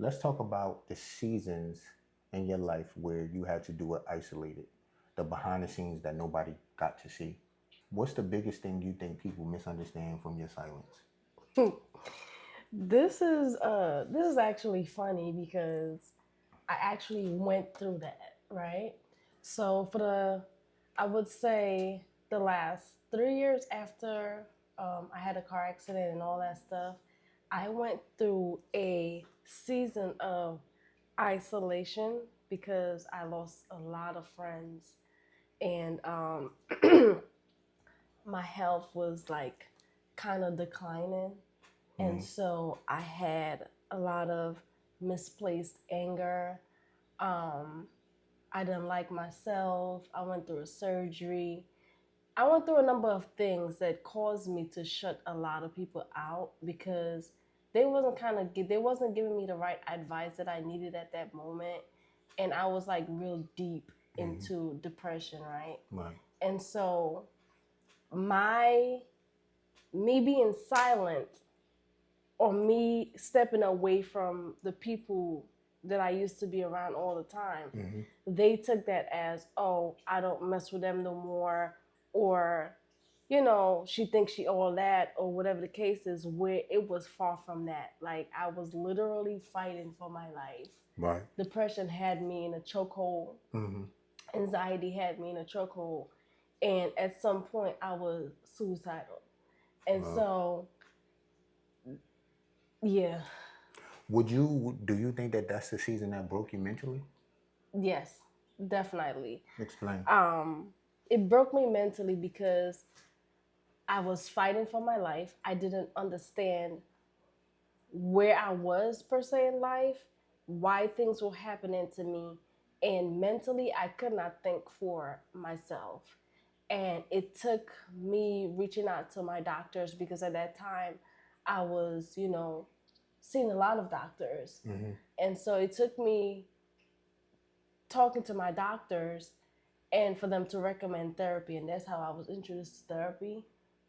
Let's talk about the seasons in your life where you had to do it isolated, the behind the scenes that nobody got to see. What's the biggest thing you think people misunderstand from your silence? This is actually funny because I actually went through that, right? So for the I would say the last 3 years after I had a car accident and all that stuff, I went through a season of isolation because I lost a lot of friends and my health was like kind of declining. And Mm-hmm. so I had a lot of misplaced anger. Um, I didn't like myself. I went through a surgery. I went through a number of things that caused me to shut a lot of people out because they wasn't giving me the right advice that I needed at that moment, and I was like real deep Mm-hmm. into depression, right? Right. And so my me being silent or me stepping away from the people that I used to be around all the time, Mm-hmm. they took that as, oh, I don't mess with them no more, or, she thinks she all that, or whatever the case is, where it was far from that. Like, I was literally fighting for my life. Right. Depression had me in a chokehold, Mm-hmm. anxiety had me in a chokehold, and at some point, I was suicidal. And Wow. so, yeah, Do you think that that's the season that broke you mentally? yes, definitely. Explain. Um, it broke me mentally because I was fighting for my life. I didn't understand where I was per se in life, why things were happening to me, and mentally I could not think for myself. And it took me reaching out to my doctors because at that time I was, seeing a lot of doctors. Mm-hmm. And so it took me talking to my doctors and for them to recommend therapy, and that's how I was introduced to therapy,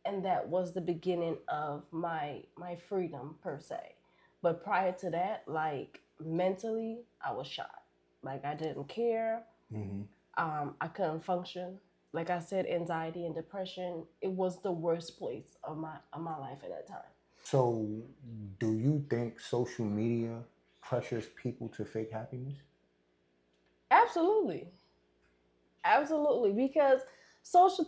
and that was the beginning of my freedom per se. But prior to that, like mentally I was shot. Like I didn't care. Mm-hmm. I couldn't function. Like I said, anxiety and depression, it was the worst place of my life at that time. So, do you think social media pressures people to fake happiness? Absolutely. Absolutely, because social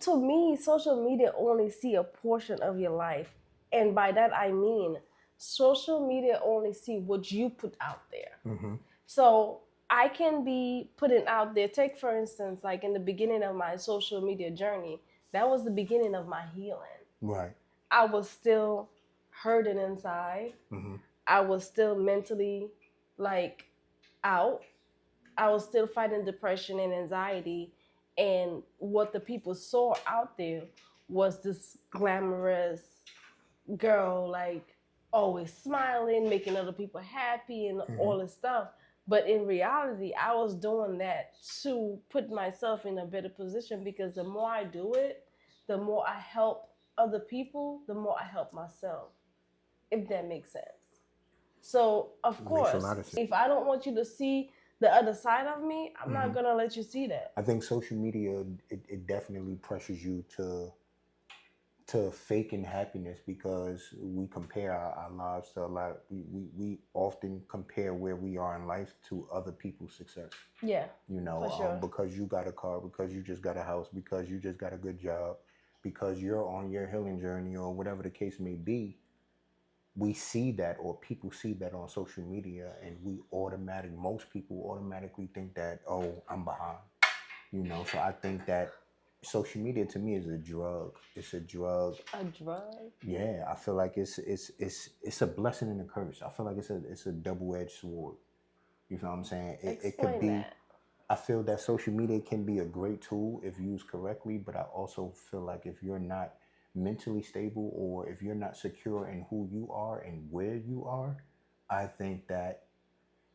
media only see a portion of your life, and by that I mean social media only see what you put out there. Mm-hmm. So I can be putting out there. Take for instance, like in the beginning of my social media journey, that was the beginning of my healing. Right. I was still hurting inside. Mm-hmm. I was still mentally like out. I was still fighting depression and anxiety. And what the people saw out there was this glamorous girl, like always smiling, making other people happy, and Mm-hmm. all this stuff. But in reality, I was doing that to put myself in a better position because the more I do it, the more I help other people, the more I help myself, if that makes sense. So, of Makes a course, lot of sense. if I don't want you to see the other side of me, I'm Mm-hmm. not gonna let you see that. I think social media it definitely pressures you to faking happiness because we compare our lives to a lot. We often compare where we are in life to other people's success. Yeah, You for know, sure. because you got a car, because you just got a house, because you just got a good job, because you're on your healing journey or whatever the case may be. We see that, or people see that on social media, and most people automatically think that, oh, I'm behind. You know, so I think that social media to me is a drug. It's a drug. A drug? Yeah, I feel like it's a blessing and a curse. I feel like it's a double edged sword. You know what I'm saying? It could Explain be. that. I feel that social media can be a great tool if used correctly, but I also feel like if you're not mentally stable or if you're not secure in who you are and where you are, I think that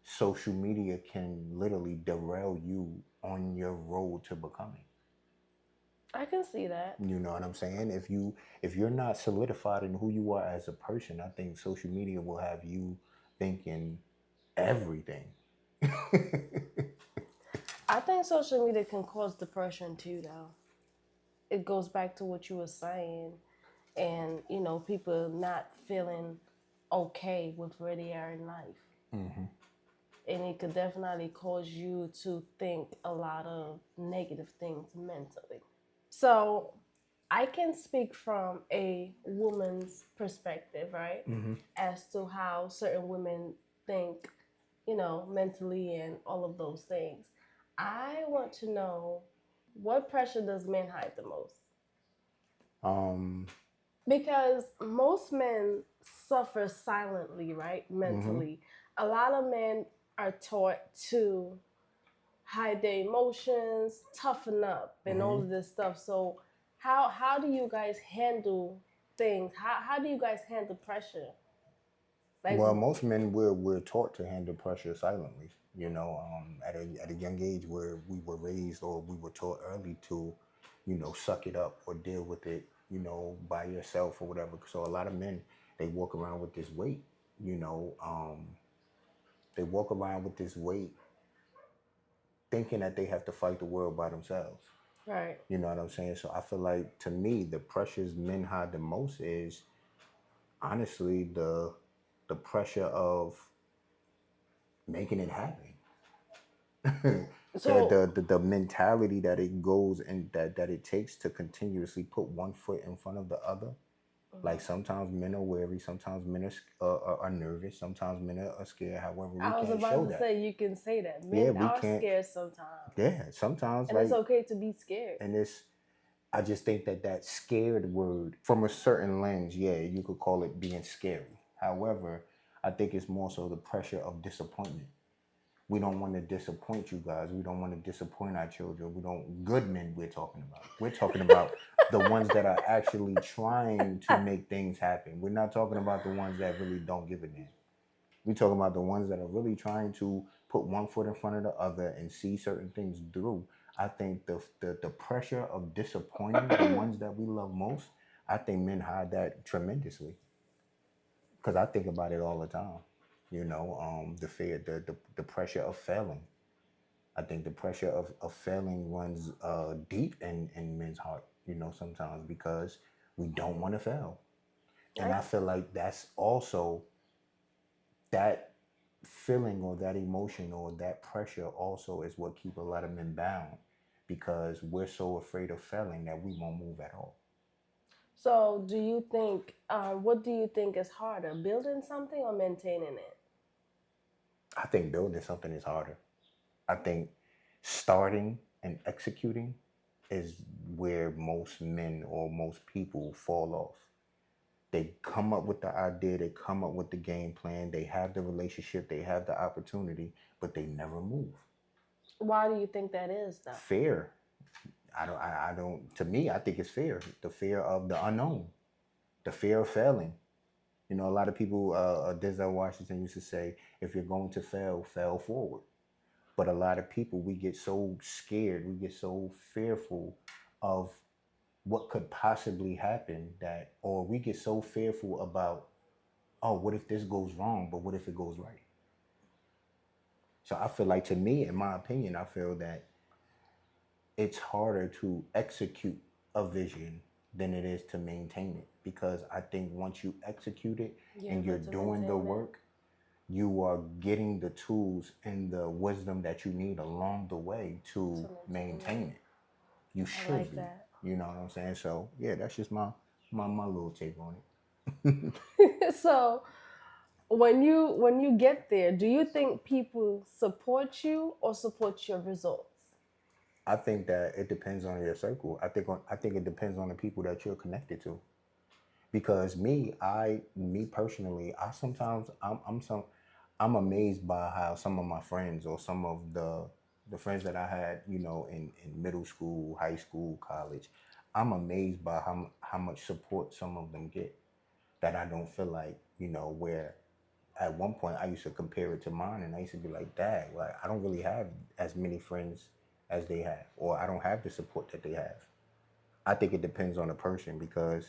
social media can literally derail you on your road to becoming. I can see that. You know what I'm saying? If you're not solidified in who you are as a person, I think social media will have you thinking everything. I think social media can cause depression too, though. It goes back to what you were saying, and people not feeling okay with where they are in life. Mm-hmm. And it could definitely cause you to think a lot of negative things mentally. So I can speak from a woman's perspective, right? Mm-hmm. As to how certain women think, mentally and all of those things. I want to know, what pressure does men hide the most? Um. Because most men suffer silently, right? Mm-hmm. Mentally. A lot of men are taught to hide their emotions, toughen up, and all Mm-hmm. of this stuff. So, how do you guys handle things? How do you guys handle pressure? Like, Well, most men we're taught to handle pressure silently. At a young age, where we were raised or we were taught early to, suck it up or deal with it, by yourself or whatever. So a lot of men, they walk around with this weight. You know, they walk around with this weight, thinking that they have to fight the world by themselves. right. You know what I'm saying? So I feel like, to me, the pressures men hide the most is honestly the pressure of making it happen. So, The mentality that it goes and that it takes to continuously put one foot in front of the other. Like, sometimes men are weary, sometimes men are nervous, sometimes men are scared. However, we I was can't about show to that. say, you can say that Yeah, men we are can't. scared sometimes, Yeah, sometimes, and it's like, okay to be scared. and it's. I just think that scared word, from a certain lens, yeah, you could call it being scary. However, I think it's more so the pressure of disappointment. We don't want to disappoint you guys. We don't want to disappoint our children. We don't, good men we're talking about. We're talking about the ones that are actually trying to make things happen. We're not talking about the ones that really don't give a damn. We're talking about the ones that are really trying to put one foot in front of the other and see certain things through. I think the pressure of disappointing the ones that we love most, I think men hide that tremendously. Because I think about it all the time. The fear, the pressure of failing. I think the pressure of failing runs deep in men's heart, sometimes, because we don't want to fail. And I, I feel like that's also, that feeling or that emotion or that pressure also is what keep a lot of men bound, because we're so afraid of failing that we won't move at all. so, do you think? What do you think is harder, building something or maintaining it? I think building something is harder. I think starting and executing is where most men or most people fall off. They come up with the idea, they come up with the game plan, they have the relationship, they have the opportunity, but they never move. Why do you think that is, though? Fear. I don't, to me, I think it's fear. The fear of the unknown, the fear of failing. A lot of people, Denzel Washington used to say, if you're going to fail, fail forward. But a lot of people, we get so scared, we get so fearful of what could possibly happen, or we get so fearful about, oh, what if this goes wrong, but what if it goes right? So I feel like, to me, in my opinion, I feel that it's harder to execute a vision than it is to maintain it. Because I think once you execute it You're and you're able to doing the maintain it. work, you are getting the tools and the wisdom that you need along the way to To maintain maintain it. You I should like be. that. You know what I'm saying? So yeah, that's just my little take on it. So, when you get there, do you think people support you or support your results? I think that it depends on your circle. I think it depends on the people that you're connected to. Because me personally, I sometimes I'm amazed by how some of my friends, or some of the friends that I had, in middle school, high school, college, I'm amazed by how much support some of them get, that I don't feel like, where at one point I used to compare it to mine, and I used to be like, dang, like, I don't really have as many friends as they have, or I don't have the support that they have. I think it depends on the person, because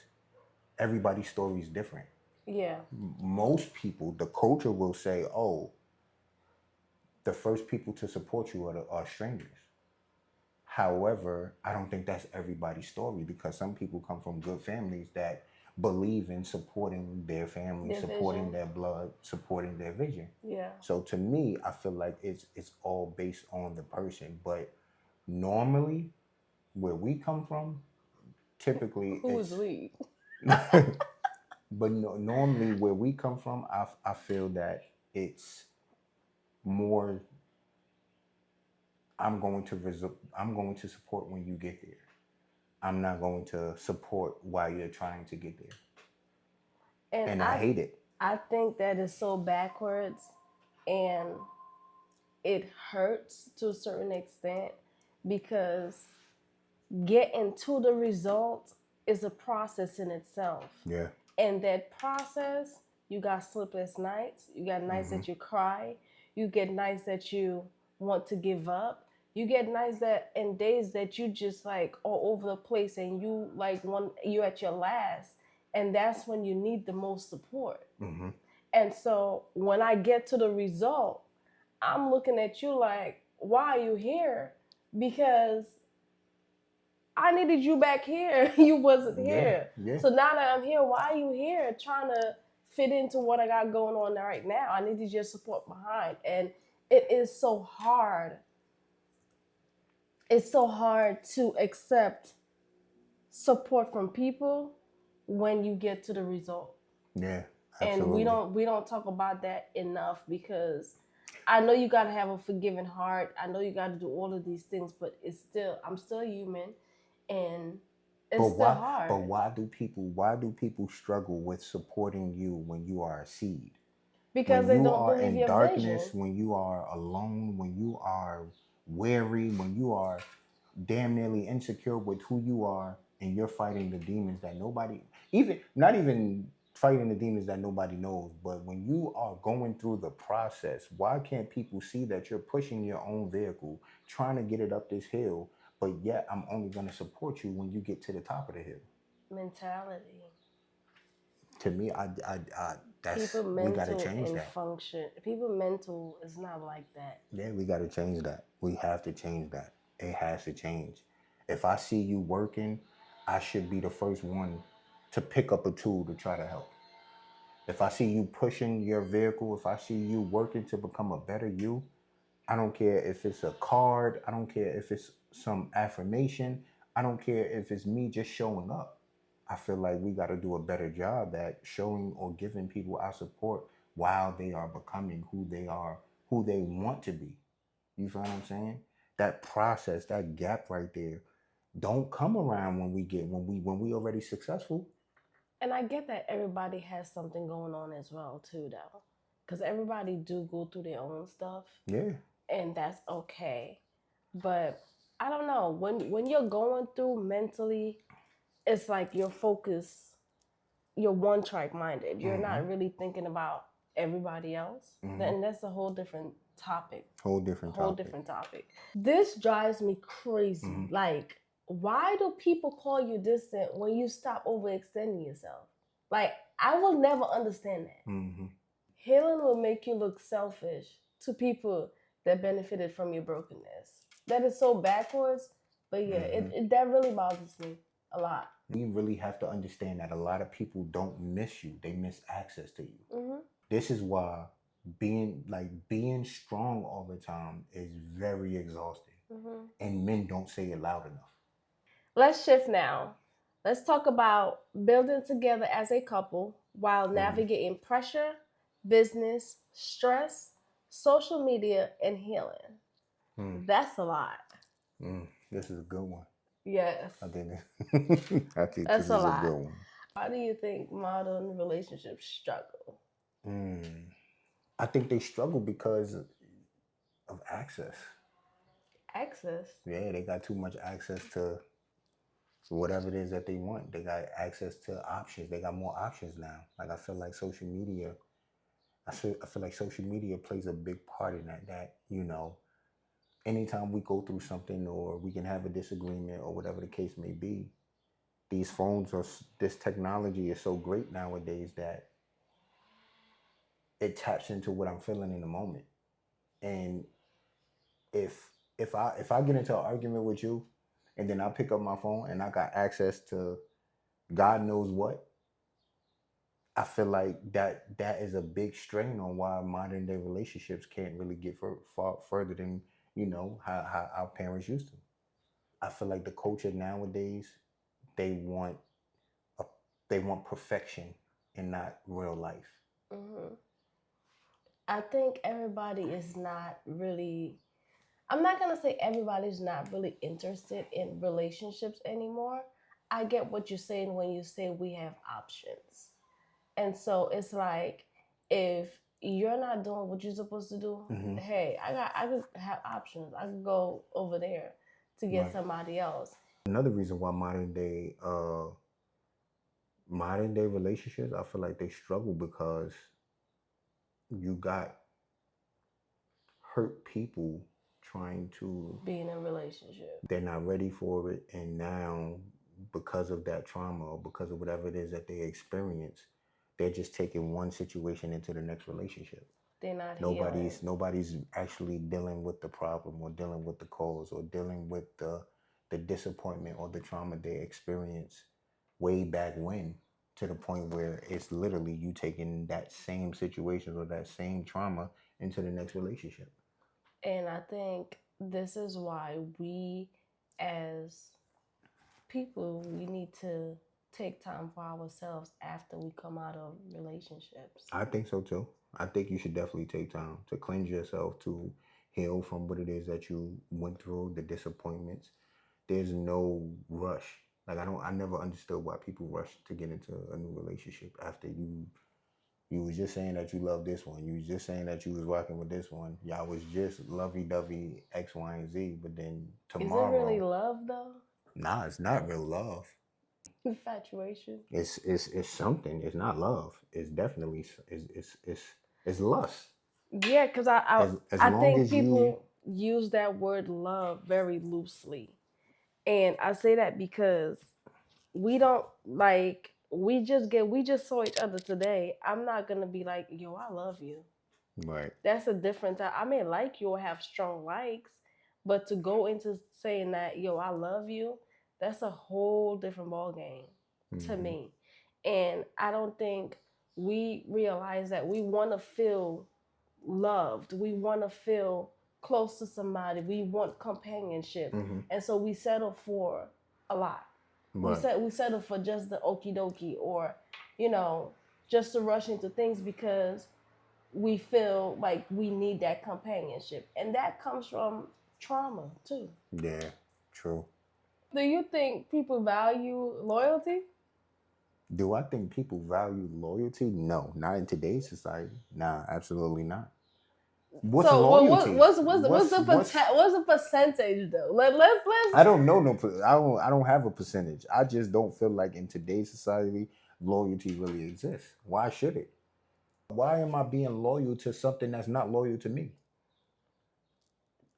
everybody's story is different. Yeah. Most people, the culture will say, oh, the first people to support you are strangers. However, I don't think that's everybody's story, because some people come from good families that believe in supporting their family, Their supporting vision. their blood, supporting their vision. Yeah. So to me, I feel like it's all based on the person. But normally, where we come from, typically Who it's is we? but normally where we come from, I feel that it's more, I'm going to support when you get there. I'm not going to support while you're trying to get there. And I hate it. I think that is so backwards, and it hurts to a certain extent, because getting to the result is a process in itself. Yeah. And that process, you got sleepless nights, you got nights that you cry, you get nights that you want to give up, you get nights that and days that you just like all over the place, and you like you at your last, and that's when you need the most support. Mm-hmm. And so when I get to the result, I'm looking at you like, why are you here? Because I needed you back here. You wasn't here. Yeah. So now that I'm here, why are you here trying to fit into what I got going on right now? I needed your support behind. And it is so hard. It's so hard to accept support from people when you get to the result. Yeah, absolutely. And we don't talk about that enough, because I know you gotta have a forgiving heart. I know you gotta do all of these things, but I'm still human, and it's still hard. But why do people struggle with supporting you when you are a seed? Because when they you don't are believe in your darkness, vision. when you are alone, when you are weary, when you are damn nearly insecure with who you are, and you're fighting the demons that not even fighting the demons that nobody knows, but when you are going through the process, why can't people see that you're pushing your own vehicle, trying to get it up this hill, but yet I'm only going to support you when you get to the top of the hill? Mentality. To me, we got to change that. Function. People mental is not like that. Yeah, we got to change that. We have to change that. It has to change. If I see you working, I should be the first one to pick up a tool to try to help. If I see you pushing your vehicle, if I see you working to become a better you, I don't care if it's a card, I don't care if it's some affirmation, I don't care if it's me just showing up. I feel like we got to do a better job at showing or giving people our support while they are becoming who they want to be. You feel what I'm saying? That process, that gap right there, don't come around when we already successful. And I get that everybody has something going on as well too, though, because everybody do go through their own stuff. Yeah. And that's okay. But I don't know, when you're going through mentally, it's like your focus, you're one track minded. You're not really thinking about everybody else. Then that's a whole different topic. Whole different topic. This drives me crazy. Like, why do people call you distant when you stop overextending yourself? Like, I will never understand that. Healing will make you look selfish to people that benefited from your brokenness. That is so backwards, but yeah, that really bothers me a lot. We really have to understand that a lot of people don't miss you; they miss access to you. This is why being strong all the time is very exhausting, and men don't say it loud enough. Let's shift now. Let's talk about building together as a couple while navigating pressure, business, stress, social media, and healing. That's a lot. This is a good one. Yes. I think That's this is a good one. Why do you think modern relationships struggle? I think they struggle because of access. Access? Yeah, they got too much access to whatever it is that they want. They got access to options. They got more options now. Like I feel like social media plays a big part in that. That, anytime we go through something or we can have a disagreement or whatever the case may be, this technology is so great nowadays that it taps into what I'm feeling in the moment. And if I get into an argument with you, and then I pick up my phone and I got access to God knows what, I feel like that is a big strain on why modern day relationships can't really get far further than how our parents used to. I feel like the culture nowadays, they want a, they want perfection and not real life. Hmm. I think everybody is not really. I'm not gonna say everybody's not really interested in relationships anymore. I get what you're saying when you say we have options. And so it's like if you're not doing what you're supposed to do, Mm-hmm. hey, I could have options. I could go over there to get Right. somebody else. Another reason why modern day relationships, I feel like they struggle because you got hurt people trying to Be in a relationship. they're not ready for it, and now because of that trauma or because of whatever it is that they experience, they're just taking one situation into the next relationship. They're not Nobody's healing. nobody's actually dealing with the problem or dealing with the cause or dealing with the disappointment or the trauma they experienced way back when, to the point where it's literally you taking that same situation or that same trauma into the next relationship. And I think this is why we as people, we need to take time for ourselves after we come out of relationships. I think so too. I think you should definitely take time to cleanse yourself, to heal from what it is that you went through, the disappointments. There's no rush. Like I never understood why people rush to get into a new relationship after you was just saying that you love this one. You was just saying that you was rocking with this one. Y'all was just lovey-dovey X, Y, and Z. But then Is it really tomorrow, love though? nah, it's not real love. Infatuation. It's something. It's not love. It's definitely it's lust. Yeah, because As I long think as you people use that word love very loosely. And I say that because we don't like we just saw each other today. I'm not gonna be like, yo, I love you. right. That's a different time. I may like you or have strong likes, but to go into saying that, yo, I love you, that's a whole different ball game to Mm-hmm. me. And I don't think we realize that we want to feel loved. We want to feel close to somebody. We want companionship. Mm-hmm. And so we settle for a lot. Right. We settle for just the okie dokie or, you know, just to rush into things because we feel like we need that companionship. And that comes from trauma too. Yeah. True. Do you think people value loyalty? Do I think people value loyalty? No, not in today's society. Nah, absolutely not. What's So loyalty? what's the percentage though? Let's I don't know. No, I don't have a percentage. I just don't feel like in today's society loyalty really exists. Why should it? Why am I being loyal to something that's not loyal to me?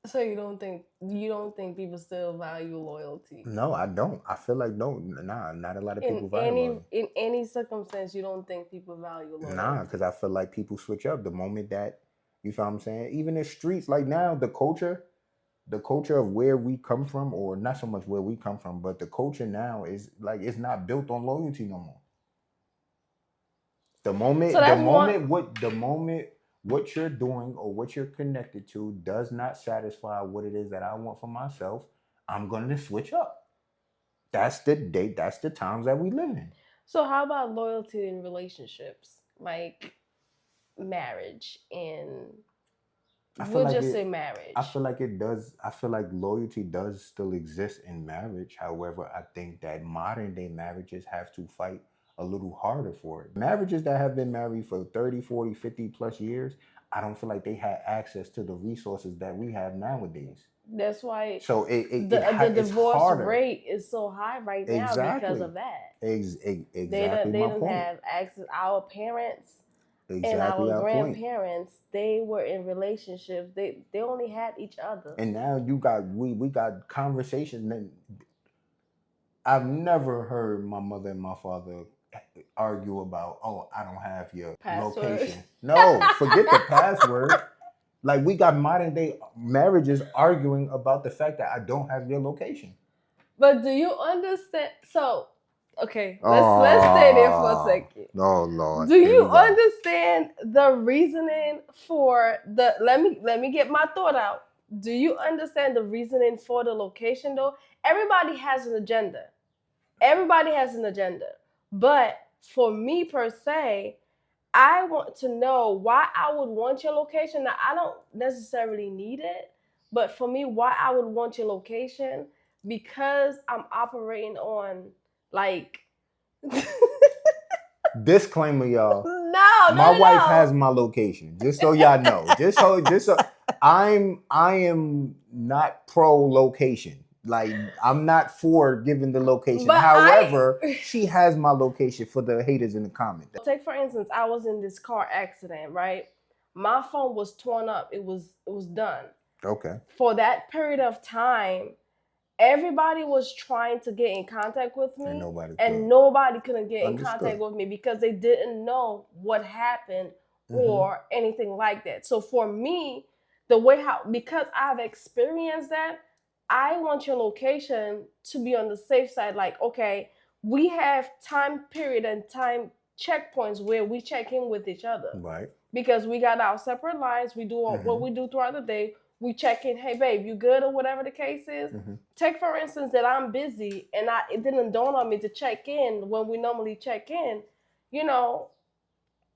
So you don't think people still value loyalty No, I don't. I feel like no, nah, not a lot of people value loyalty. in any circumstance? You don't think people value loyalty? Nah, because I feel like people switch up the moment that you feel what I'm saying. Even in streets, like now, the culture of where we come from, or not so much where we come from, but the culture now is like it's not built on loyalty no more. The moment, So the that's moment, one. what you're doing or what you're connected to does not satisfy what it is that I want for myself, I'm going to switch up. That's the date. That's the times that we live in. So how about loyalty in relationships, like marriage and we'll Like just say marriage. I feel like it does. I feel like loyalty does still exist in marriage. However, I think that modern day marriages have to fight a little harder for it. Marriages that have been married for 30, 40, 50 plus years, I don't feel like they had access to the resources that we have nowadays. That's why So the it's divorce harder. rate is so high right now because Exactly. of that. Exactly They my don't point. have access. Our parents and Exactly our our point. grandparents, they were in relationships. They only had each other. And now we got conversations that I've never heard my mother and my father argue about, oh, I don't have your Password. location. No, forget the password. Like we got modern day marriages arguing about the fact that I don't have your location. But do you understand? So, okay, let's stay there for a second. Oh Lord. Do you understand the reasoning for the? Let me get my thought out. Do you understand the reasoning for the location though? Everybody has an agenda. Everybody has an agenda. But for me per se, I want to know why I would want your location. Now, I don't necessarily need it, but for me, why I would want your location, because I'm operating on like disclaimer, y'all. No, my wife has my location. Just so y'all know. Just so I am not pro location. Like I'm not for giving the location. But however, she has my location for the haters in the comments. Take for instance, I was in this car accident, right? My phone was torn up. It was done. Okay. For that period of time, everybody was trying to get in contact with me, and nobody couldn't get in contact with me because they didn't know what happened or anything like that. So for me, the way because I've experienced that, I want your location to be on the safe side. Like, okay, we have time period and time checkpoints where we check in with each other. Right. Because we got our separate lives. We do what we do throughout the day. We check in, hey babe, you good, or whatever the case is. Take for instance that I'm busy and it didn't dawn on me to check in when we normally check in. You know,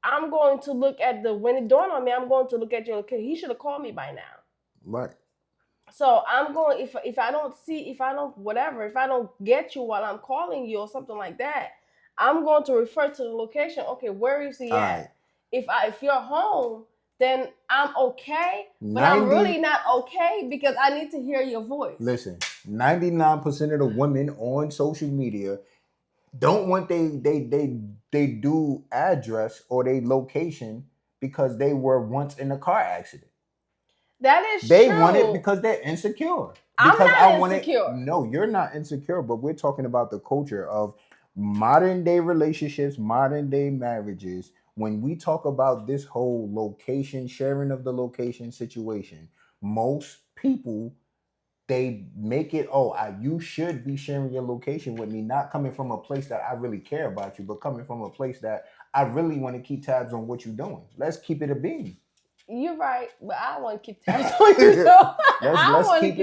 I'm going to look at when it dawned on me, I'm going to look at your location. He should have called me by now. Right. So I'm going, if I don't get you while I'm calling you or something like that, I'm going to refer to the location. Okay, where is he at? Right. If you're home, then I'm okay, but I'm really not okay because I need to hear your voice. Listen, 99% of the women on social media don't want they do address or they location because they were once in a car accident. That is they true. They want it because they're insecure. I'm not insecure. No, you're not insecure, but we're talking about the culture of modern day relationships, modern day marriages. When we talk about this whole location, sharing of the location situation, most people, they make it, you should be sharing your location with me, not coming from a place that I really care about you, but coming from a place that I really want to keep tabs on what you're doing. Let's keep it a beam. You're right, but I want to keep tabs on you.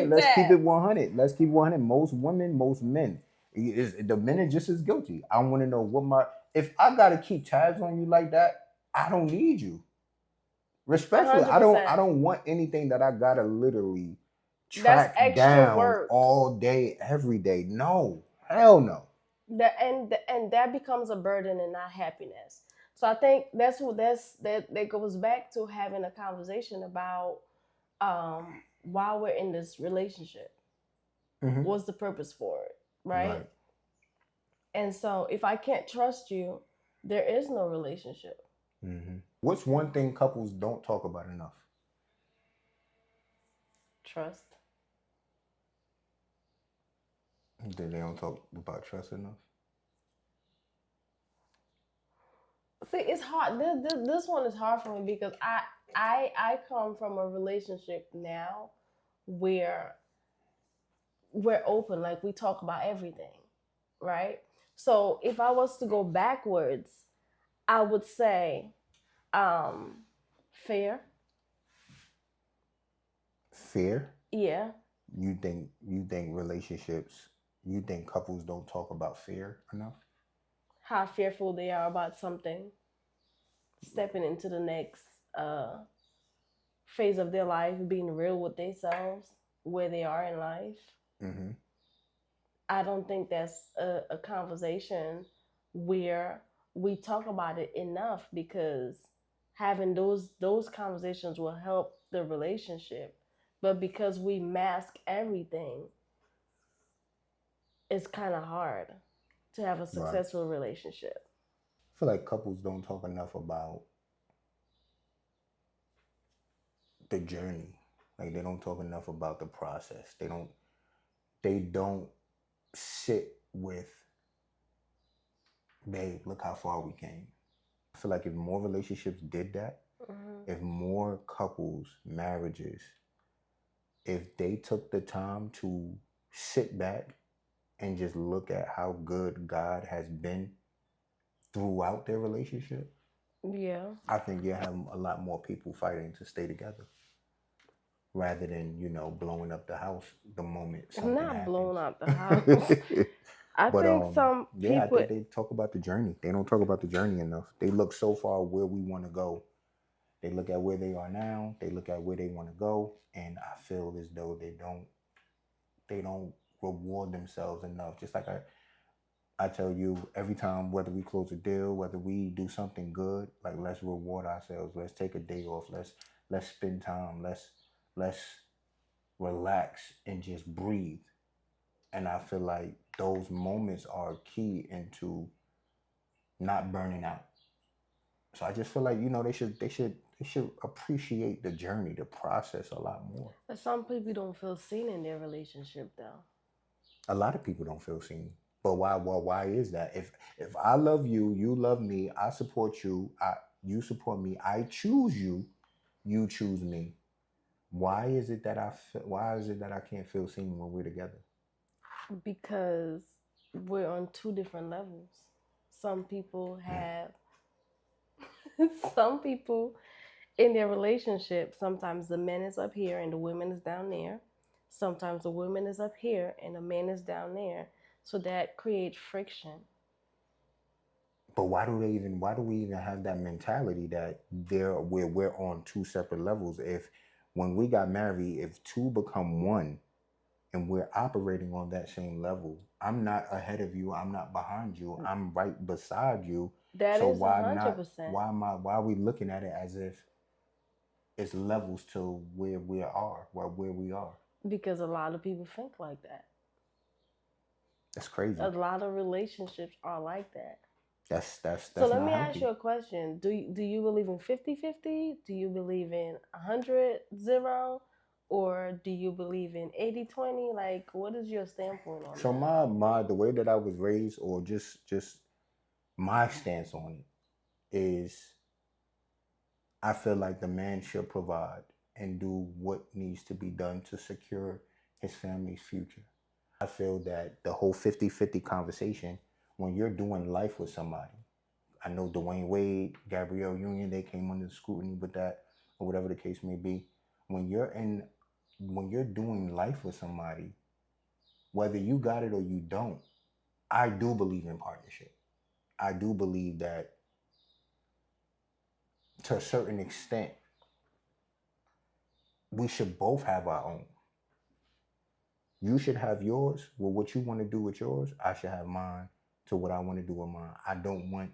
Let's keep it 100. Let's keep 100. Most women, most men, the men are just as guilty. I want to know if I gotta keep tabs on you like that, I don't need you. Respectfully, 100%. I don't want anything that I gotta literally track down work all day, every day. No, hell no. And that becomes a burden and not happiness. So I think that goes back to having a conversation about why we're in this relationship. What's the purpose for it, right? And so if I can't trust you, there is no relationship. What's one thing couples don't talk about enough? Trust. They don't talk about trust enough? See, it's hard. This one is hard for me because I come from a relationship now where we're open, like we talk about everything, right? So if I was to go backwards, I would say fear. Fear? Yeah. You think relationships, you think couples don't talk about fear enough? How fearful they are about something, stepping into the next phase of their life, being real with themselves, where they are in life. I don't think that's a conversation where we talk about it enough, because having those conversations will help the relationship. But because we mask everything, it's kind of hard to have a successful relationship. I feel like couples don't talk enough about the journey. Like they don't talk enough about the process. They don't sit with, babe, look how far we came. I feel like if more relationships did that, If more couples, marriages, if they took the time to sit back and just look at how good God has been throughout their relationship, Yeah. I think you'll have a lot more people fighting to stay together rather than, blowing up the house the moment I'm something not happens. blowing out the house. I But think some yeah, I people. think they talk about the journey. They don't talk about the journey enough. They look so far where we want to go. They look at where they are now. They look at where they want to go, and I feel as though they don't reward themselves enough. Just like I tell you every time, whether we close a deal, whether we do something good, like let's reward ourselves. Let's take a day off. Let's spend time. Let's relax and just breathe. And I feel like those moments are key into not burning out. So I just feel like they should appreciate the journey, the process a lot more. But some people don't feel seen in their relationship, though. A lot of people don't feel seen. But why? Well, why is that? If I love you, you love me, I support you, you support me, I choose you, you choose me. Why is it that I can't feel seen when we're together? Because we're on two different levels. Some people have, some people in their relationship, sometimes the man is up here and the woman is down there. Sometimes the woman is up here and the man is down there. So that creates friction. But why do we even have that mentality that we're on two separate levels? If when we got married, if two become one and we're operating on that same level, I'm not ahead of you, I'm not behind you, I'm right beside you. That So is why not 100%. why are we looking at it as if it's levels to where we are, where we are? Because a lot of people think like that. That's crazy. A lot of relationships are like that. That's so let not me healthy. ask you a question. Do you believe in 50-50? Do you believe in 100-0? Or do you believe in 80-20? Like, what is your standpoint on So that? my the way that I was raised, or just my stance on it, is I feel like the man should provide and do what needs to be done to secure his family's future. I feel that the whole 50-50 conversation, when you're doing life with somebody, I know Dwayne Wade, Gabrielle Union, they came under scrutiny with that, or whatever the case may be. When you're doing life with somebody, whether you got it or you don't, I do believe in partnership. I do believe that to a certain extent, we should both have our own. You should have yours with what you want to do with yours. I should have mine to what I want to do with mine. I don't want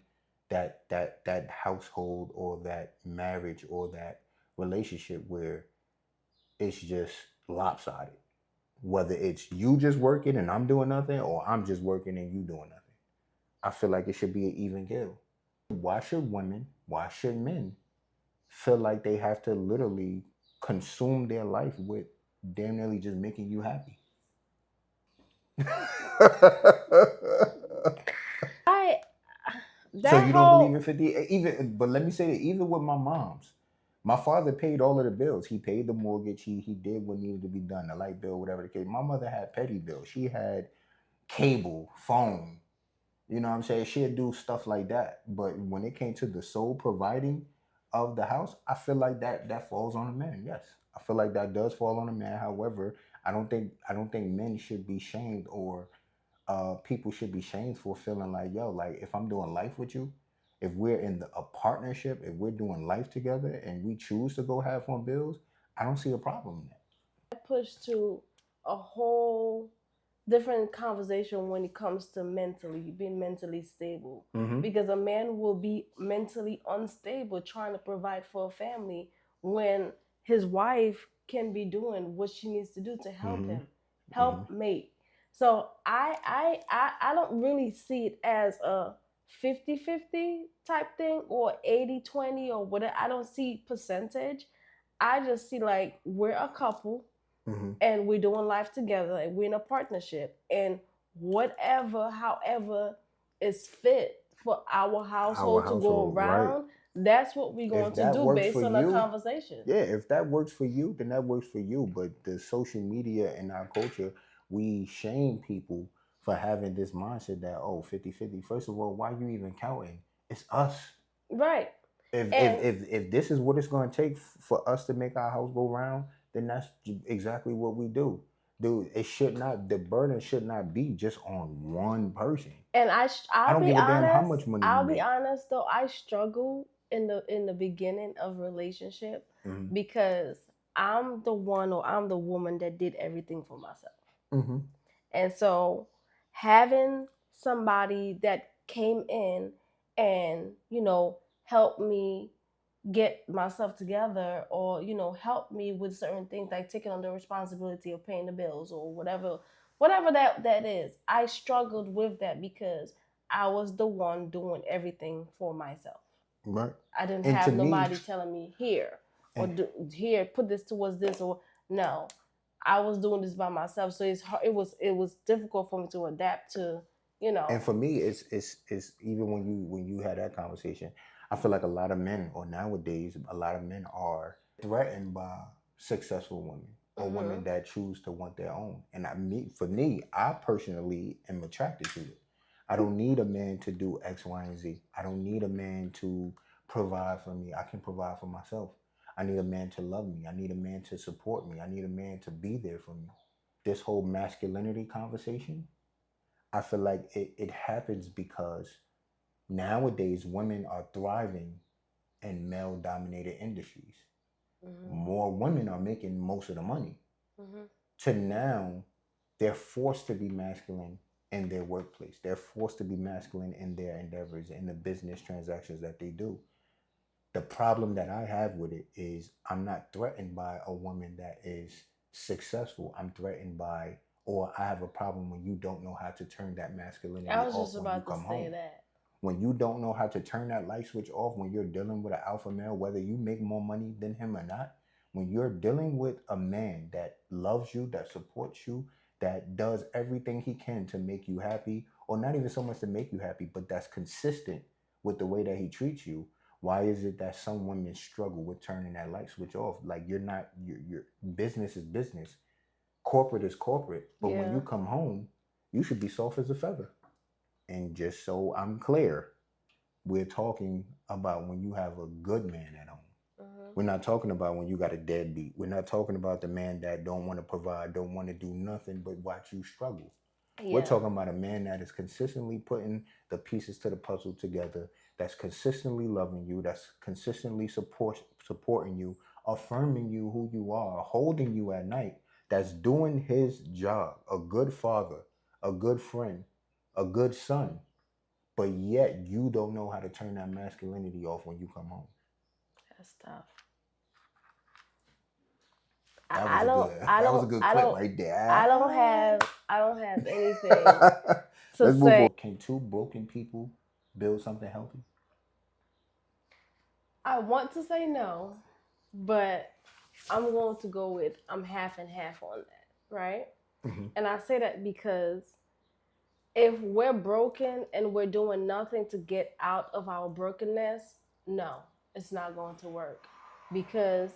that household or that marriage or that relationship where it's just lopsided. Whether it's you just working and I'm doing nothing, or I'm just working and you doing nothing. I feel like it should be an even give. Why should men feel like they have to literally consume their life with damn nearly just making you happy? So you don't believe in 50? But let me say that even with my mom's, my father paid all of the bills. He paid the mortgage. He did what needed to be done, the light bill, whatever the case. My mother had petty bills. She had cable, phone. You know what I'm saying? She'd do stuff like that. But when it came to the sole providing of the house, I feel like that falls on the man. Yes, I feel like that does fall on the man. However, I don't think men should be shamed, or people should be shamed for feeling like, yo, like if I'm doing life with you, if we're in a partnership, if we're doing life together and we choose to go have fun bills, I don't see a problem in that. Push to a whole different conversation when it comes to being mentally stable. Mm-hmm. Because a man will be mentally unstable trying to provide for a family when his wife can be doing what she needs to do to help Mm-hmm. him, help mate. So I don't really see it as a 50-50 type thing or 80-20 or whatever. I don't see percentage. I just see like we're a couple, Mm-hmm. and we're doing life together and we're in a partnership, and however is fit for our household to go Right. around, that's what we're If going to that do works based for on a you, conversation. yeah, if that works for you, then that works for you. But the social media and our culture, we shame people for having this mindset that, oh, 50-50. First of all, why you even counting? It's us. Right. If And if this is what it's going to take for us to make our house go round, then that's exactly what we do. Dude, it should not, the burden should not be just on one person. I I'll don't be give a damn how honest. much money you I'll be make. honest though. I struggle in the beginning of relationship Hmm. because I'm the one or I'm the woman that did everything for myself. Hmm. And so having somebody that came in and, helped me get myself together or, help me with certain things like taking on the responsibility of paying the bills or whatever that is. I struggled with that because I was the one doing everything for myself. Right. I didn't And to have me, nobody telling me here or and here, put this towards this or no. I was doing this by myself, so it was difficult for me to adapt to, you and know. for me, it's even when you had that conversation, I feel like a lot of men, or nowadays, a lot of men are threatened by successful women or Hmm. women that choose to want their own. And for me, I personally am attracted to it. I don't need a man to do X, Y, and Z. I don't need a man to provide for me. I can provide for myself. I need a man to love me. I need a man to support me. I need a man to be there for me. This whole masculinity conversation, I feel like it happens because nowadays women are thriving in male dominated industries. Hmm. More women are making most of the money. Hmm. To now, they're forced to be masculine in their workplace. They're forced to be masculine in their endeavors, in the business transactions that they do. The problem that I have with it is I'm not threatened by a woman that is successful. I'm threatened by, or I have a problem when you don't know how to turn that I masculinity was off just when you about to come say home. that. When you don't know how to turn that light switch off when you're dealing with an alpha male, whether you make more money than him or not, when you're dealing with a man that loves you, that supports you, that does everything he can to make you happy, or not even so much to make you happy, but that's consistent with the way that he treats you, why is it that some women struggle with turning that light switch off? Like you're not, your business is business, corporate is corporate, but when Yeah. you come home, you should be soft as a feather. And just so I'm clear, we're talking about when you have a good man at home. Hmm. We're not talking about when you got a deadbeat. We're not talking about the man that don't want to provide, don't want to do nothing but watch you struggle. We're Yeah. talking about a man that is consistently putting the pieces to the puzzle together, that's consistently loving you, that's consistently supporting you, affirming you who you are, holding you at night, that's doing his job, a good father, a good friend, a good son, but yet you don't know how to turn that masculinity off when you come home. That's tough. That I was a don't good I that was a don't good I clip don't right I don't there. have I don't have anything to Let's move say. on. Can two broken people build something healthy? I want to say no, but I'm going to go with I'm half and half on that, right? Hmm. And I say that because if we're broken and we're doing nothing to get out of our brokenness, no, it's not going to work because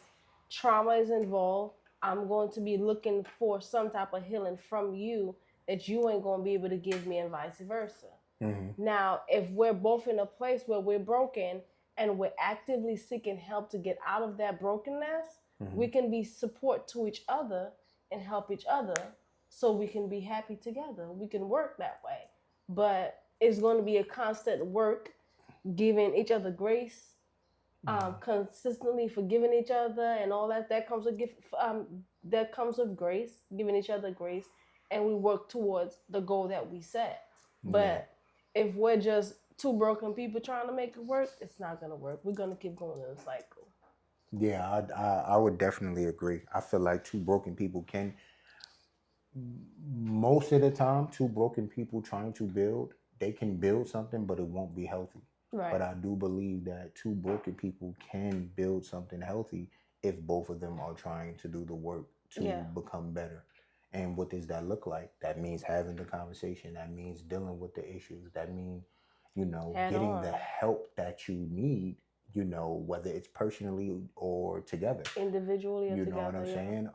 trauma is involved. I'm going to be looking for some type of healing from you that you ain't going to be able to give me, and vice versa. Hmm. Now, if we're both in a place where we're broken and we're actively seeking help to get out of that brokenness, Hmm. we can be support to each other and help each other so we can be happy together. We can work that way. But it's going to be a constant work, giving each other grace, consistently forgiving each other, and all that. That comes with grace, giving each other grace, and we work towards the goal that we set. Yeah. But if we're just two broken people trying to make it work, it's not gonna work. We're gonna keep going in a cycle. Yeah, I would definitely agree. I feel like two broken people can, most of the time, two broken people trying to build, they can build something, but it won't be healthy. But Right. I do believe that two broken people can build something healthy if both of them are trying to do the work Yeah. to become better. And what does that look like? That means having the conversation. That means dealing with the issues. That means, Head getting the on. help that you need, you know, whether it's personally or together. Individually or You together. know what I'm yeah. saying?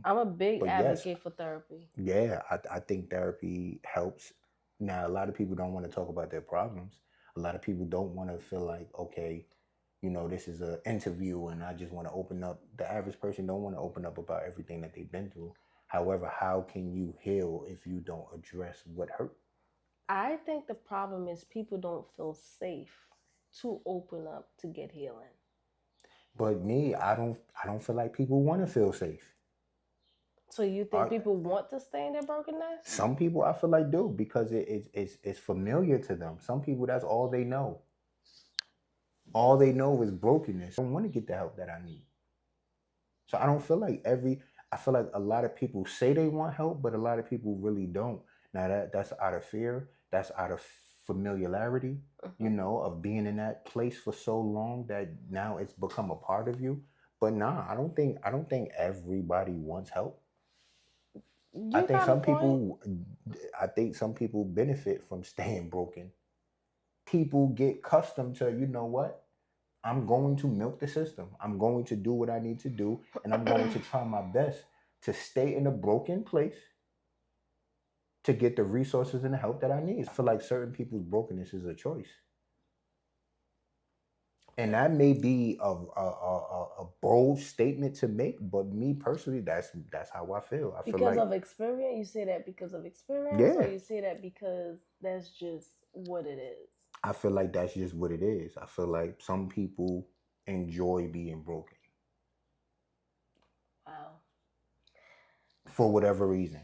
I'm a big But yes, advocate for therapy. yeah, I think therapy helps. Now, a lot of people don't want to talk about their problems. A lot of people don't want to feel like, okay, you know, this is an interview and I just want to open up. The average person don't want to open up about everything that they've been through. However, how can you heal if you don't address what hurt? I think the problem is people don't feel safe to open up to get healing. But me, I don't feel like people want to feel safe. So you think I, people want to stay in their brokenness? some people I feel like do because it's familiar to them. Some people that's all they know. All they know is brokenness. I don't want to get the help that I need. So I don't feel like I feel like a lot of people say they want help, but a lot of people really don't. Now that's out of fear, that's out of familiarity, you know, of being in that place for so long that now it's become a part of you. But nah, I don't think everybody wants help. I You think got a some point. people I think some people benefit from staying broken. People get accustomed to, you know what? I'm going to milk the system. I'm going to do what I need to do, and I'm going to try my best to stay in a broken place to get the resources and the help that I need. I feel like certain people's brokenness is a choice. And that may be a bold statement to make, but me personally, that's how I feel. I feel Because like, of experience? You say that because of experience, or yeah, you say that because that's just what it is? I feel like that's just what it is. I feel like some people enjoy being broken Wow. for whatever reason.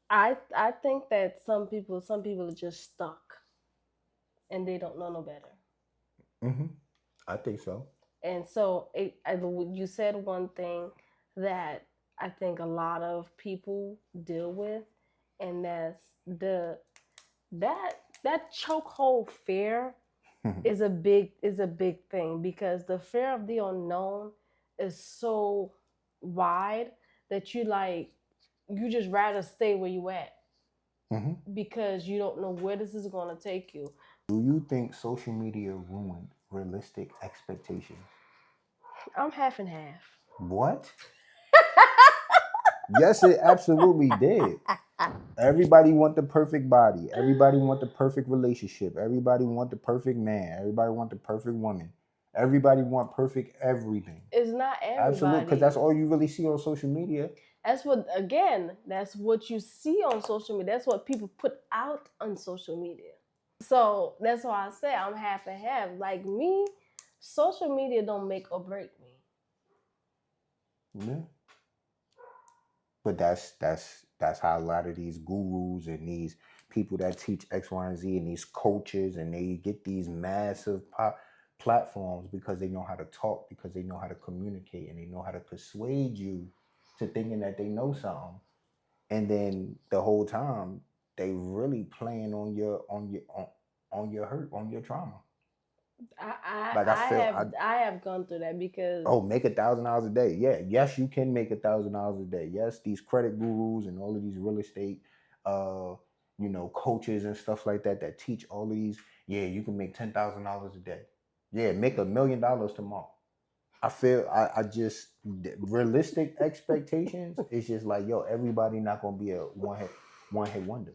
I think that some people are just stuck and they don't know no better. Hmm. I think so. And so you said one thing that I think a lot of people deal with, and that's that that chokehold fear is a big thing, because the fear of the unknown is so wide that you just rather stay where you at, Hmm. because you don't know where this is going to take you. Do you think social media ruined realistic expectations? I'm half and half. What? Yes, it absolutely did. Everybody want the perfect body. Everybody want the perfect relationship. Everybody want the perfect man. Everybody want the perfect woman. Everybody want perfect everything. It's not Absolutely, because everybody. that's all you really see on social media. That's what you see on social media. That's what people put out on social media. So that's why I say I'm half and half. Like me, social media don't make or break me. Yeah. But that's how a lot of these gurus and these people that teach X, Y, and Z and these coaches and they get these massive platforms because they know how to talk, because they know how to communicate, and they know how to persuade you to thinking that they know something. And then the whole time they really playing on your hurt, on your trauma. Like I feel I have gone through that because make $1,000 a day. Yeah, yes, you can make $1,000 a day. Yes, these credit gurus and all of these real estate, uh, coaches and stuff like that that teach all of these. Yeah, you can make $10,000 a day. Yeah, make $1,000,000 tomorrow. I feel I just realistic expectations. It's just like, yo, everybody not gonna be a one hit wonder.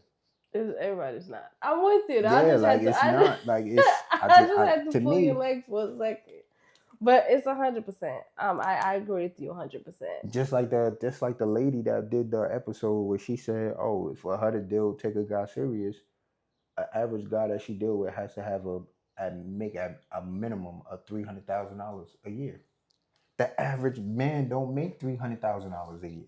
everybody's not. I'm with you. I Yeah, just like had to. it's not like it's. I just had to To pull your me, leg for a second. But it's 100%. I agree with you 100%. just like the lady that did the episode where she said, "Oh, for her to take a guy serious, an average guy that she deal with has to have make a minimum of $300,000 a year. The average man don't make $300,000 a year.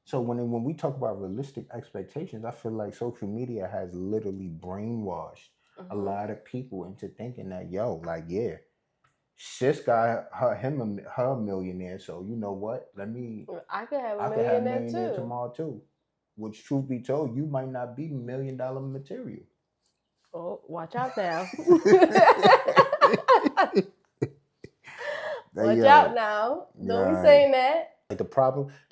So when we talk about realistic expectations, I feel like social media has literally brainwashed a lot of people into thinking that, yo, like, yeah, sis got her millionaire. So you know what? I could have a I could have millionaire millionaire too. tomorrow too. Which, truth be told, you might not be $1,000,000 material. Oh, watch out now. Watch out Yo, now. Don't be right. saying that. Like the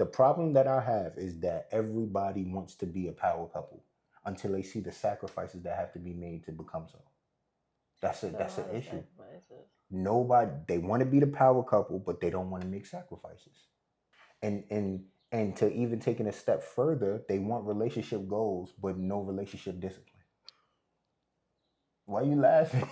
problem that I have is that everybody wants to be a power couple until they see the sacrifices that have to be made to become so. That's It's a an lot of issue. sacrifices. Nobody, they want to be the power couple, but they don't want to make sacrifices. And to even taking a step further, they want relationship goals, but no relationship discipline. Why are you laughing?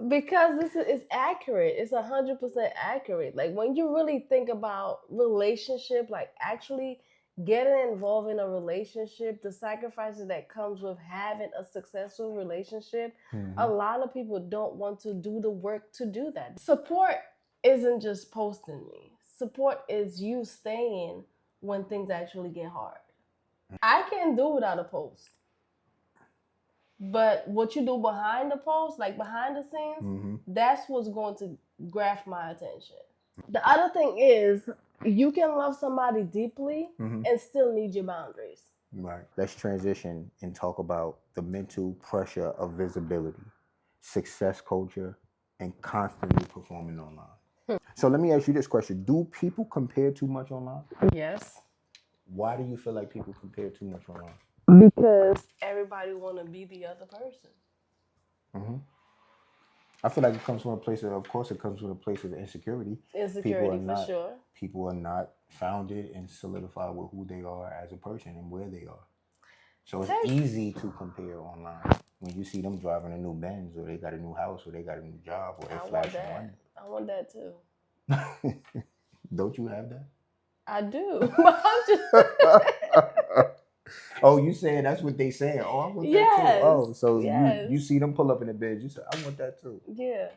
Because this is accurate. It's 100% accurate. Like when you really think about relationship, like actually getting involved in a relationship, the sacrifices that comes with having a successful relationship, a lot of people don't want to do the work to do that. Support isn't just posting me. Support is you staying when things actually get hard. I can't do without a post. But what you do behind the post, like behind the scenes, that's what's going to grab my attention. The other thing is, you can love somebody deeply and still need your boundaries. Right. Let's transition and talk about the mental pressure of visibility, success culture, and constantly performing online. So let me ask you this question. Do people compare too much online? Yes. Why do you feel like people compare too much online? Because everybody want to be the other person. I feel like it comes from a place of course, it comes from a place of insecurity. Insecurity for sure. People are not founded and solidified with who they are as a person and where they are. So it's easy to compare online. When you see them driving a new Benz, or they got a new house, or they got a new job, or they flashing money. I want that too. Don't you have that? I do. Oh, you saying that's what they saying? Oh, I want that too. Oh, so you see them pull up in the bed, you say, I want that too. Yeah.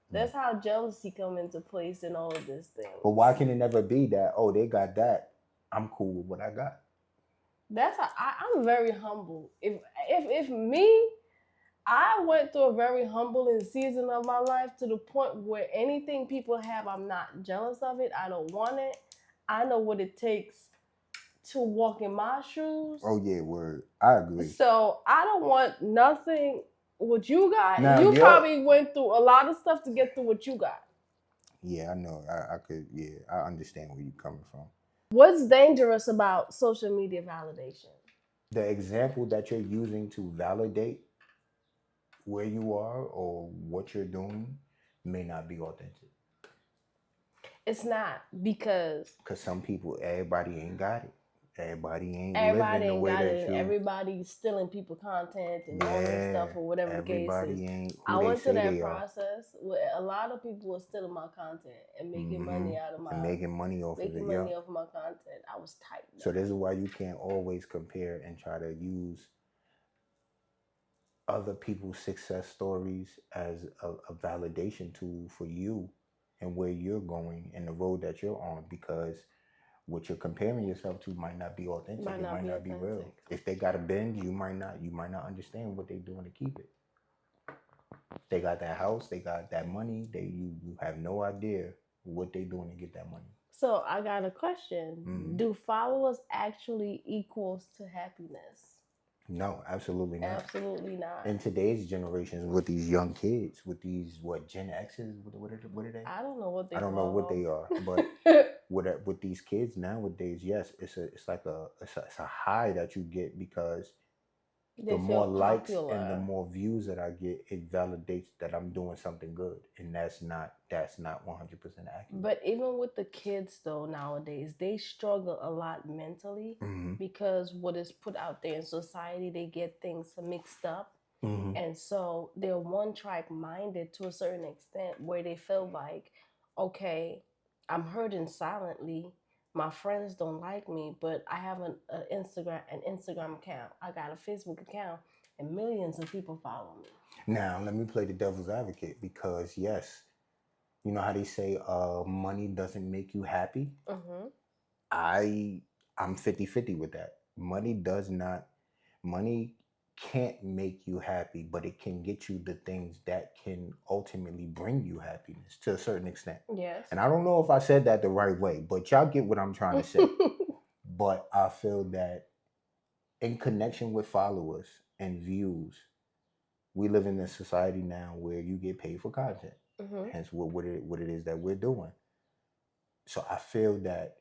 That's how jealousy come into place in all of this thing. But why can it never be that? Oh, they got that. I'm cool with what I got. That's how I'm very humble. If me, I went through a very humbling season of my life to the point where anything people have, I'm not jealous of it. I don't want it. I know what it takes to walk in my shoes. Oh yeah, word. I agree. So I don't want nothing what you got. Now, you probably went through a lot of stuff to get through what you got. Yeah, I know. I could. Yeah, I understand where you're coming from. What's dangerous about social media validation? The example that you're using to validate where you are or what you're doing may not be authentic. It's not because some people, everybody ain't got it. Everybody ain't living the way that you. Everybody's stealing people content and all this stuff or whatever the case is. Ain't I went through that process where a lot of people were stealing my content and making money out of my making money off of my content. I was tight. So this is why you can't always compare and try to use other people's success stories as a validation tool for you and where you're going and the road that you're on, because what you're comparing yourself to might not be authentic. It might not be real. If they got a Benz, you might not understand what they're doing to keep it. They got that house, they got that money, you have no idea what they're doing to get that money. So I got a question. Do followers actually equals to happiness? No, absolutely not. Absolutely not. In today's generations, with these young kids, with these Gen X's, what are they? I don't know what they. I don't know what they are, but with these kids nowadays, yes, it's a high that you get because the more likes and the more views that I get, it validates that I'm doing something good, and that's not 100% accurate. But even with the kids though nowadays, they struggle a lot mentally because what is put out there in society, they get things mixed up, and so they're one-track minded to a certain extent where they feel like, okay, I'm hurting silently. My friends don't like me, but I have an Instagram account. I got a Facebook account, and millions of people follow me. Now, let me play the devil's advocate because, yes, you know how they say money doesn't make you happy? I'm 50-50 with that. Money can't make you happy, but it can get you the things that can ultimately bring you happiness to a certain extent. Yes. And I don't know if I said that the right way, but y'all get what I'm trying to say. But I feel that in connection with followers and views, we live in a society now where you get paid for content. Hence what it is that we're doing. So I feel that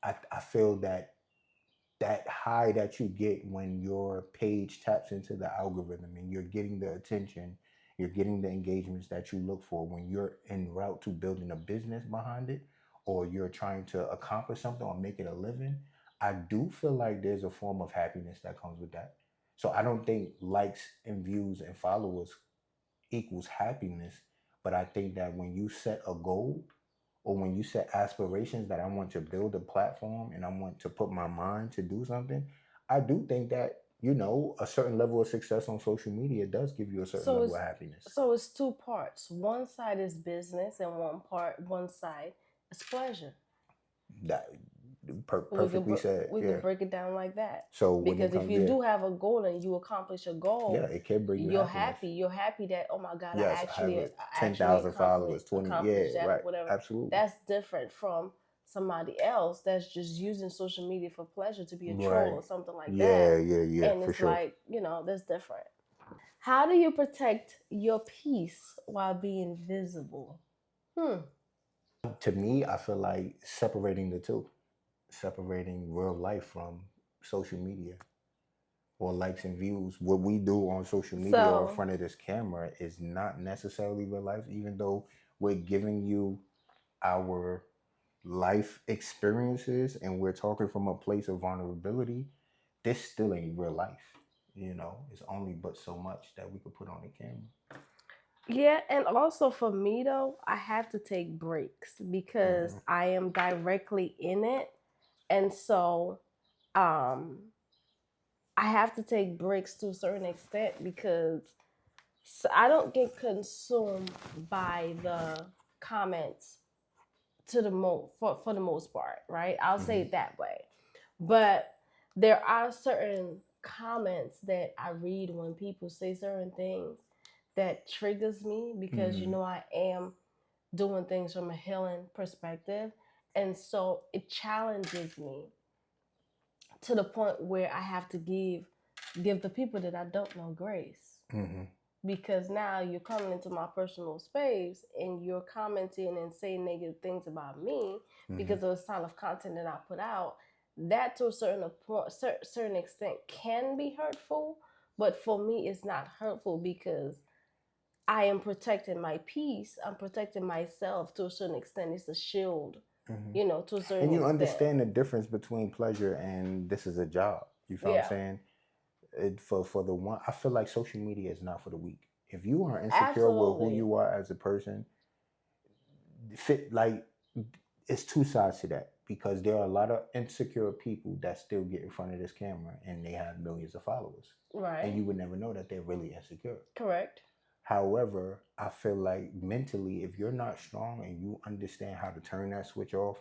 I feel that that high that you get when your page taps into the algorithm and you're getting the attention, you're getting the engagements that you look for when you're en route to building a business behind it, or you're trying to accomplish something or make it a living, I do feel like there's a form of happiness that comes with that. So I don't think likes and views and followers equals happiness, but I think that when you set a goal or when you set aspirations that I want to build a platform and I want to put my mind to do something, I do think that, a certain level of success on social media does give you a certain So level it's of happiness. so it's two parts. One side is business, and one side is pleasure. That We could perfectly said. we Yeah. could break it down like that. So when it Because if comes, you yeah, do have a goal and you accomplish a yeah, goal, it can bring you you're happiness. happy. You're happy that, oh my God, Yes, I have I a actually 10,000 followers, 20. Yeah, accomplished that or right. whatever. Absolutely. That's different from somebody else that's just using social media for pleasure, to be a troll Right. or something like Yeah, that. yeah, And for it's sure. like, that's different. How do you protect your peace while being visible? Hmm. To me, I feel like separating the two, separating real life from social media or likes and views. What we do on social media or in So, front of this camera is not necessarily real life, even though we're giving you our life experiences and we're talking from a place of vulnerability. This still ain't real life. It's only but so much that we could put on the camera. yeah, and also for me though, I have to take breaks because Hmm. I am directly in it. And so um I have to take breaks to a certain extent because I don't get consumed by the comments to the for the most part, right? I'll say Hmm. it that way. But there are certain comments that I read when people say certain things that triggers me because Hmm. I am doing things from a healing perspective, and so it challenges me to the point where I have to give the people that I don't know grace, Hmm. because now you're coming into my personal space and you're commenting and saying negative things about me Hmm. because of the style of content that I put out. That to a certain extent can be hurtful, but for me it's not hurtful because I am protecting my peace. I'm protecting myself to a certain extent. It's a shield, Hmm. to a certain And you extent. understand the difference between pleasure and this is a job. You feel what I'm Yeah, saying? For the one, I feel like social media is not for the weak. If you are insecure with who absolutely. you are as a person, fit like it's two sides to that because there are a lot of insecure people that still get in front of this camera and they have millions of followers, and Right. you would never know that they're really insecure. Correct. However, I feel like mentally, if you're not strong and you understand how to turn that switch off,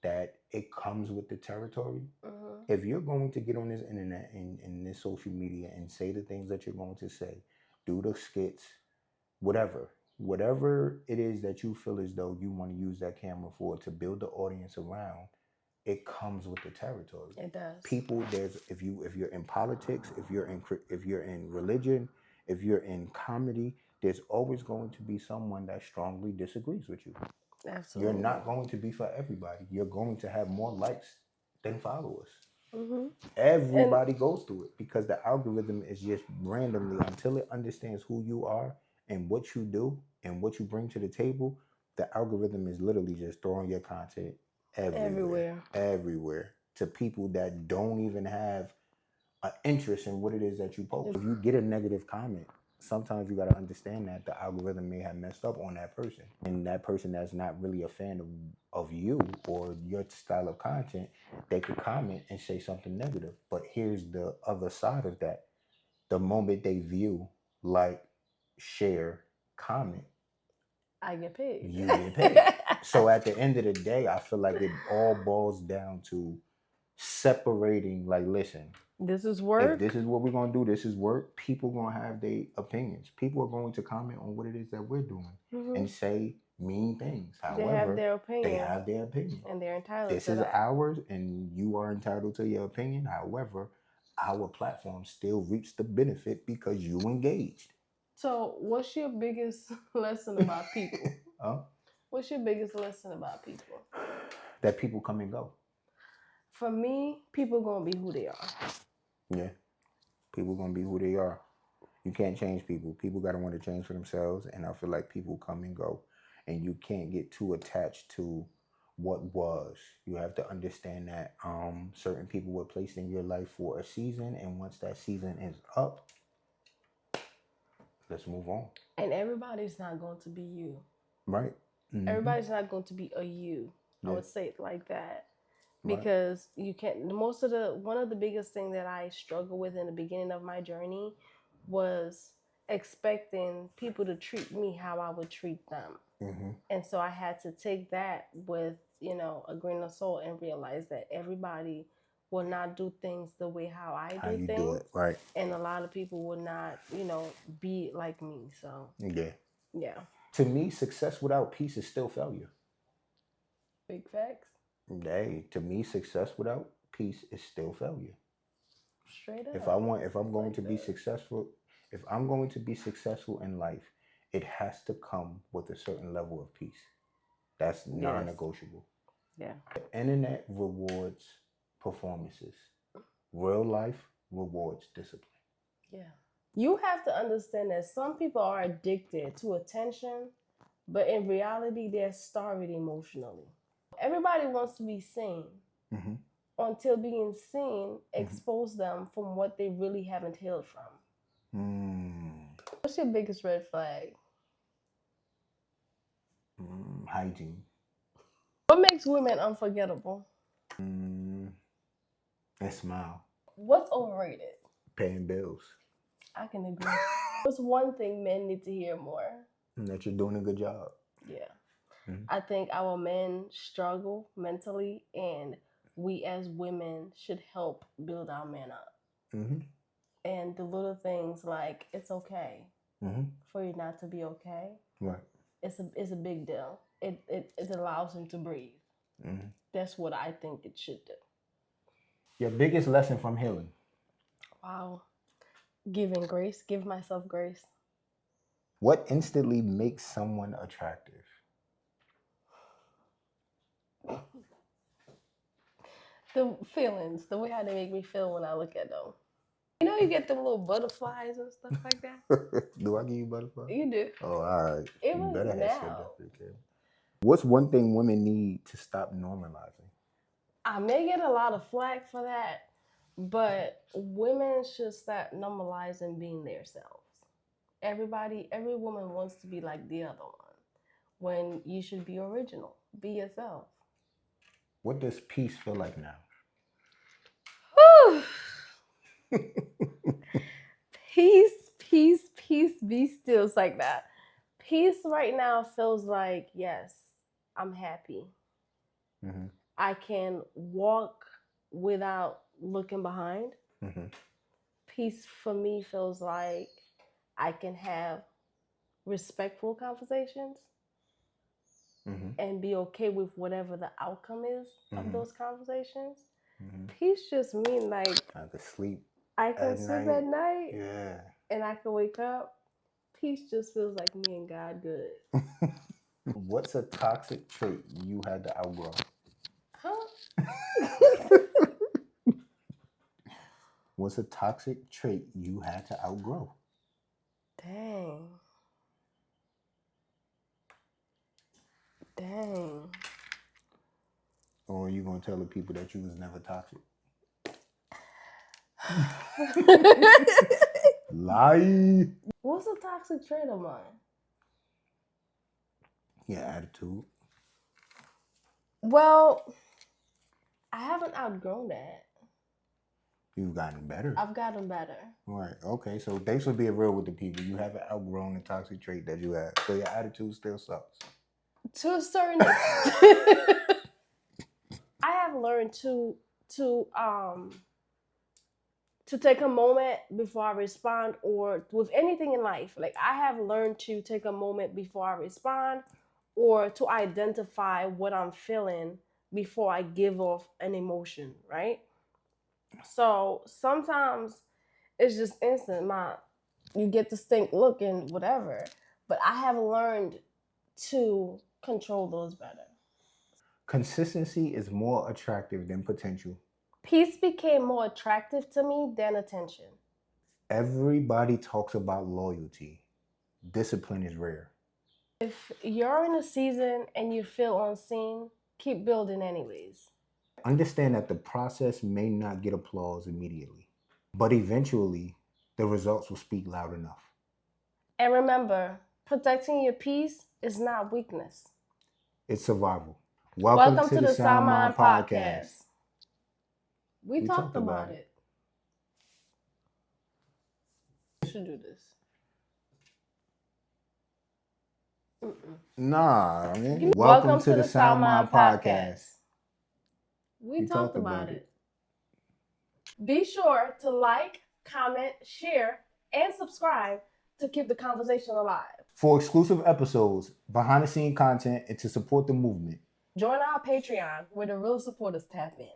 that it comes with the territory. Mm-hmm. If you're going to get on this internet and this social media and say the things that you're going to say, do the skits, whatever it is that you feel as though you want to use that camera for to build the audience around, it comes with the territory. It does. People, there's if you're in politics, if you're in religion, if you're in comedy, there's always going to be someone that strongly disagrees with you. You're Absolutely. not going to be for everybody. You're going to have more likes than followers. Mm-hmm. And Everybody goes through it because the algorithm is just randomly until it understands who you are and what you do and what you bring to the table. The algorithm is literally just throwing your content everywhere. everywhere to people that don't even have an interest in what it is that you post. If you get a negative comment, sometimes you got to understand that the algorithm may have messed up on that person, and that person that's not really a fan of you or your style of content, they could comment and say something negative. But here's the other side of that: the moment they view, like, share, comment, I get paid. you get paid. So at the end of the day, I feel like it all boils down to separating. Like, listen, This is if work. this is what we're gonna do, this is work. People gonna have their opinions. People are going to comment on what it is that we're doing Mm-hmm. and say mean things. They have However, their they opinion, have their opinion. and they're entitled This to is that. ours, and you are entitled to your opinion. However, our platform still reaps the benefit because you engaged. So, what's your biggest lesson about people? uh, What's your biggest lesson about people? that people come and go. For me, people gonna be who they are. Yeah. People gonna be who they are. You can't change people. People gotta want to change for themselves. And I feel like people come and go. And you can't get too attached to what was. You have to understand that certain people were placed in your life for a season, and once that season is up, let's move on. And everybody's not going to be you. Right. Mm-hmm. Everybody's not going to be a you. Yeah. I would say it like that. Right. Because you can't, one of the biggest things that I struggled with in the beginning of my journey was expecting people to treat me how I would treat them. Mm-hmm. And so I had to take that with, a grain of salt and realize that everybody will not do things the way how I do things. Do it, right. And a lot of people will not, be like me. So yeah. To me, success without peace is still failure. Big facts. Hey, to me, success without peace is still failure. Straight up. If I'm going to be successful in life, it has to come with a certain level of peace. That's non-negotiable. Yeah. The internet rewards performances. Real life rewards discipline. Yeah. You have to understand that some people are addicted to attention, but in reality, they're starved emotionally. Everybody wants to be seen. Mm-hmm. Until being seen expose them from what they really haven't healed from. What's your biggest red flag? Hygiene. What makes women unforgettable? A smile. What's overrated? Paying bills. I can agree. What's one thing men need to hear more? That you're doing a good job. Yeah. Mm-hmm. I think our men struggle mentally, and we as women should help build our men up. Mm-hmm. And the little things like it's okay for you not to be okay. Right. It's a big deal. It allows him to breathe. Mm-hmm. That's what I think it should do. Your biggest lesson from healing? Wow. Giving grace. Give myself grace. What instantly makes someone attractive? The feelings, the way how they make me feel when I look at them. You get them little butterflies and stuff like that. Do I give you butterflies? You do. Oh, all right. It was better now. What's one thing women need to stop normalizing? I may get a lot of flack for that, but women should stop normalizing being themselves. Every woman wants to be like the other one, when you should be original. Be yourself. What does peace feel like now? Peace, be still. It's like that. Peace right now feels like, yes, I'm happy. Mm-hmm. I can walk without looking behind. Mm-hmm. Peace for me feels like I can have respectful conversations and be okay with whatever the outcome is of those conversations. Mm-hmm. Peace just means like I can sleep. At night. Yeah. And I can wake up. Peace just feels like me and God good. What's a toxic trait you had to outgrow? Huh? What's a toxic trait you had to outgrow? Dang. Or are you going to tell the people that you was never toxic? Lie. What's a toxic trait of mine? Your attitude. Well, I haven't outgrown that. You've gotten better. I've gotten better. Right. Okay. So thanks for being real with the people. You haven't outgrown the toxic trait that you have. So your attitude still sucks. To a certain extent. I have learned to take a moment before I respond, or with anything in life. Like I have learned to take a moment before I respond, or to identify what I'm feeling before I give off an emotion, right? So sometimes it's just instant. You get the stink look and whatever. But I have learned to control those better. Consistency is more attractive than potential. Peace became more attractive to me than attention. Everybody talks about loyalty. Discipline is rare. If you're in a season and you feel unseen, keep building anyways. Understand that the process may not get applause immediately, but eventually the results will speak loud enough. And remember, protecting your peace is not weakness. It's survival. Welcome to the SoundMind Podcast. We talked about it. We should do this. Nah, I mean, welcome to the SoundMind Podcast. We talked about it. Be sure to like, comment, share, and subscribe to keep the conversation alive. For exclusive episodes, behind the scene content, and to support the movement, Join our Patreon where the real supporters tap in.